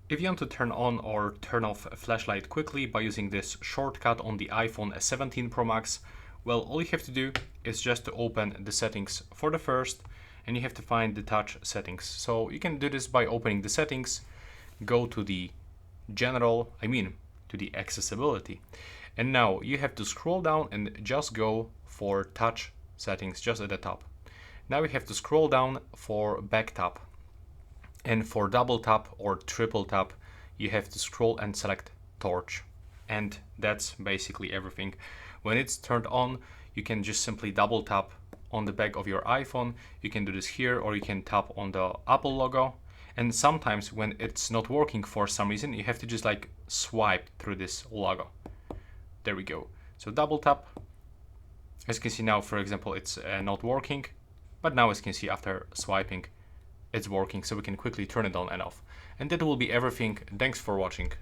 If you want to turn on or turn off a flashlight quickly by using this shortcut on the iPhone 17 Pro Max, well, all you have to do is just to open the settings for the first, and you have to find the touch settings. So you can do this by opening the settings, go to the to the accessibility. And now you have to scroll down and just go for touch settings just at the top. Now we have to scroll down for back tap. And for double tap or triple tap, you have to scroll and select torch. And that's basically everything. When it's turned on, you can just simply double tap on the back of your iPhone. You can do this here, or you can tap on the Apple logo. And sometimes when it's not working for some reason, you have to just like swipe through this logo. There we go. So double tap. As you can see now, for example, it's not working. But now as you can see, after swiping, it's working. So we can quickly turn it on and off. And that will be everything. Thanks for watching.